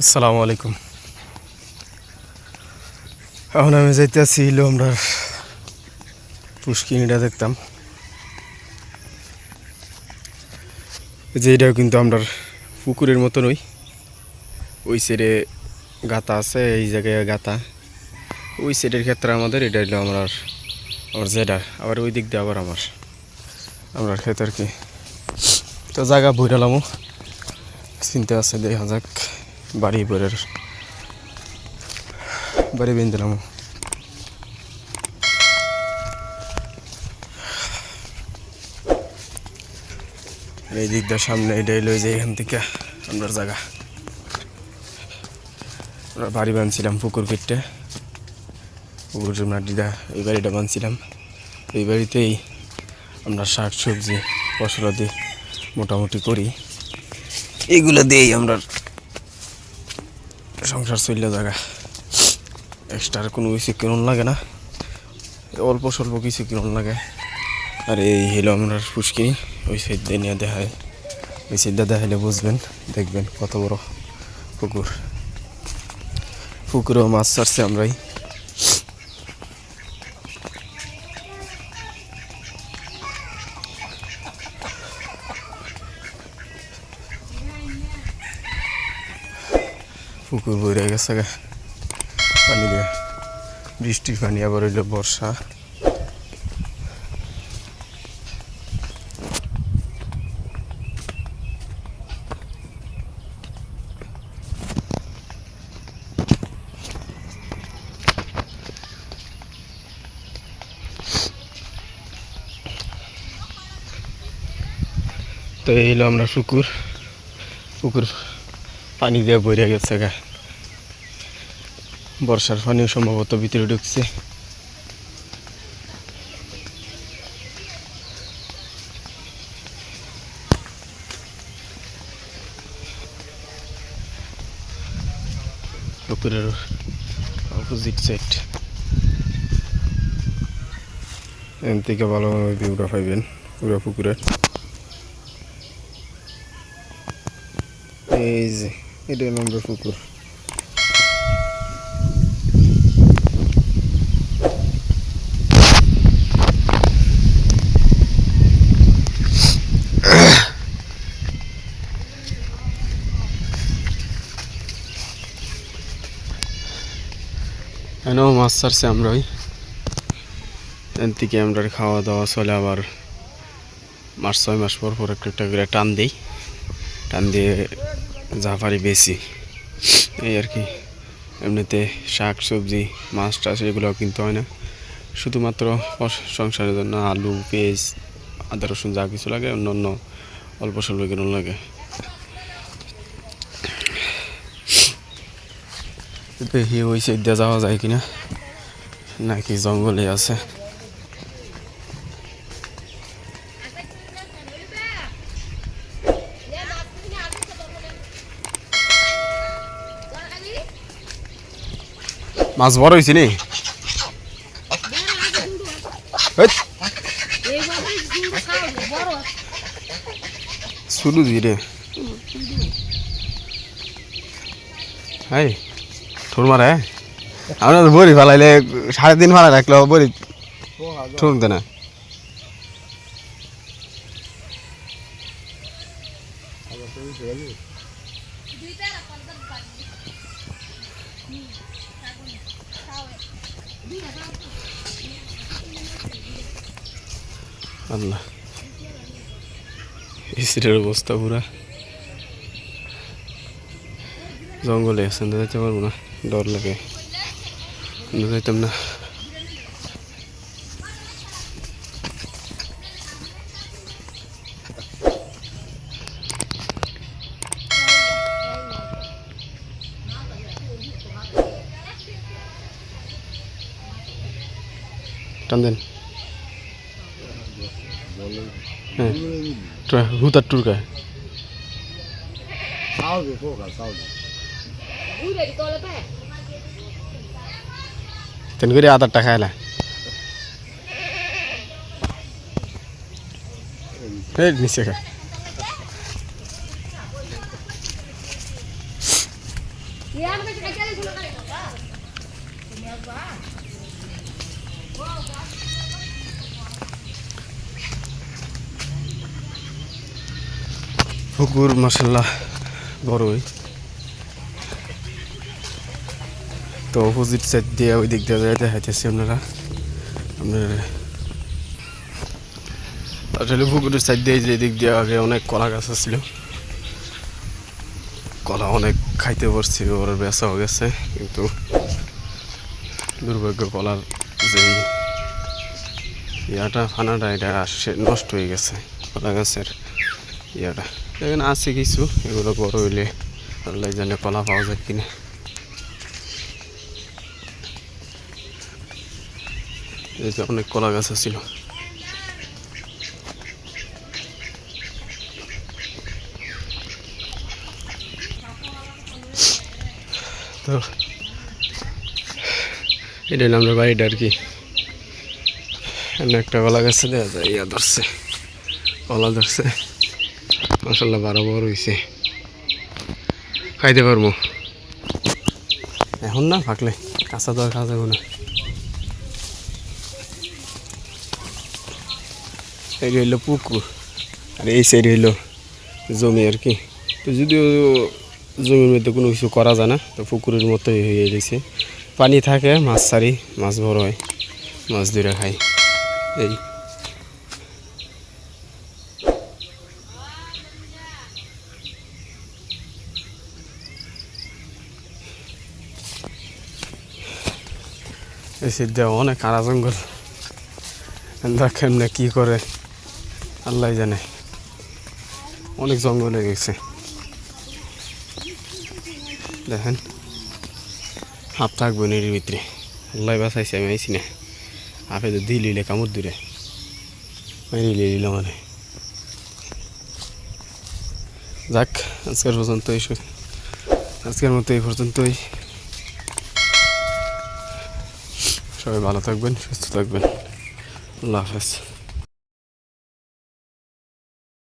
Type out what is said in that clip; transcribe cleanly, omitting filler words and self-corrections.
আসসালামু আলাইকুম। এখন আমি যাইতেছি আমরা পুষ্কিনিটা দেখতাম, যে এটাও কিন্তু আমরা পুকুরের মতন ওই সাইডে গাতা আছে, এই জায়গায় গাতা, ওই সাইডের ক্ষেত্রে আমাদের এটা হলো আমার জেডার, আবার ওই দিক দিয়ে আবার আমরা ক্ষেত আর কি। তো জায়গা বইরালামও চিন্তা আছে, দেখা যাক বাড়ি বইরের বাড়ি বেঁধেলাম। এই দিক দিয়ে সামনে এটাই লই যে এখান থেকে আমরা জায়গা আমরা বাড়ি বানছিলাম পুকুর কেটে, পুকুর মাটিটা এই বাড়িটা বানছিলাম। এই বাড়িতেই আমরা শাক সবজি ফসলাদি মোটামুটি করি, এইগুলো দিয়েই আমরা সংসার চললে জায়গা। এক্সট্রা কোনো কিছু কিনুন লাগে না, অল্প স্বল্প কিছু কিনুন লাগে। আর এই হলো আমরা পুষ্কিনি, ওই সাইড দিয়ে নিয়ে দেখায়, ওই সাইডটা দেখাইলে বুঝবেন, দেখবেন কত বড় পুকুর। পুকুরেও মাছ ছাড়ছে আমরাই। পুকুর বইরে গেছে পানি দিয়ে, বৃষ্টির পানি, আবার হইল বর্ষা। তো এই হলো আমরা পুকুর পানি দিয়ে বইরে গেছে বর্ষার পানিও সম্ভবত ভিতরে ঢুকছে। পুকুরের অপোজিট সাইড এখান থেকে ভালোভাবে ভিউটা পাইবেন পুরো পুকুরের। এই যে এটা হলো আমরা পুকুর। এখানেও মাছ ছাড়ছে আমরা, ওই এখান থেকে আমরা খাওয়া দাওয়া চলে। আবার 6 মাস পর পর একটা করে টান দিয়ে যা পারি বেশি, এই আর কি। এমনিতে শাক সবজি মাছ টাছ এগুলো কিনতে হয় না, শুধুমাত্র সংসারের জন্য আলু পেঁয়াজ আদা রসুন যা কিছু লাগে, অন্য অল্প স্বল্প কিনুন লাগে। দেখি ওই সাইড দিয়ে যাওয়া যায় কিনা, নাকি জঙ্গলে আছে। মাছ বড় হয়েছে নি, শুরু ধীরে হাই ঠোর মারে। আমরা বড়ি ফেলাইলে 3.5 ফেলা রাখলে বড়ি ঠুনতে না। আল্লাহ, এসির অবস্থা পুরা। জঙ্গলে আছেন, যাইতে পারবো না, ডর লাগে, যাইতাম না। টান দেন, হ্যাঁ হুতার টুরকায় তেন করে 8 টাকা খাইলা নিচে খা। পুকুর মাশাআল্লাহ বড়ই। তো অপোজিট সাইড দিয়ে ওই দিক দিয়ে দেখাইতেছি আপনারা আসলে পুকুরের সাইড দিয়ে যে দিক দিয়ে আগে অনেক কলা গাছ ছিল, কলা অনেক খাইতে পারছি, ওর বেচা হয়ে গেছে, কিন্তু দুর্ভাগ্য কলার যে ইয়াটা ফানাটা এটা নষ্ট হয়ে গেছে, কলা গাছের ইয়াটা। এখানে আছে কিছু, এগুলো বড় হইলে আল্লাহ জানে কলা পাওয়া যায় কিনা। এই যে অনেক কলা গাছ ছিল। তো এটা হলো আমরা বাড়িটা আর কি। একটা কলা গাছে দেওয়া যায় ইয়া ধরছে, কলা ধরছে মাশাআল্লাহ, বড় হয়েছে, খাইতে পারবো এখন না, পাকলে কাঁচা তো আর খাওয়া যাবো না। এই হইলো পুকুর আর এই সাইড হইলো জমি আর কি। তো যদিও জমির মধ্যে কোনো কিছু করা যায় না, তো পুকুরের মতোই হয়ে গেছে, পানি থাকে, মাছ ছাড়ি, মাছ বড় হয়, মাছ ধরে খাই। এই সিদ্ধা অনেক কারা জঙ্গল, কেমনে কি করে আল্লাহ জানে, অনেক জঙ্গল হয়ে গেছে। দেখেন হাফ থাকবো এর ভিতরে, আল্লাহ বাঁচাইছে, আমি আইছি না, হাফে তো দিলে কামড় দূরে মেরে নিল মানে। যাক, আজকের মতো এই পর্যন্তই। সবাই ভালো থাকবেন, সুস্থ থাকবেন, আল্লাহ হাফেজ।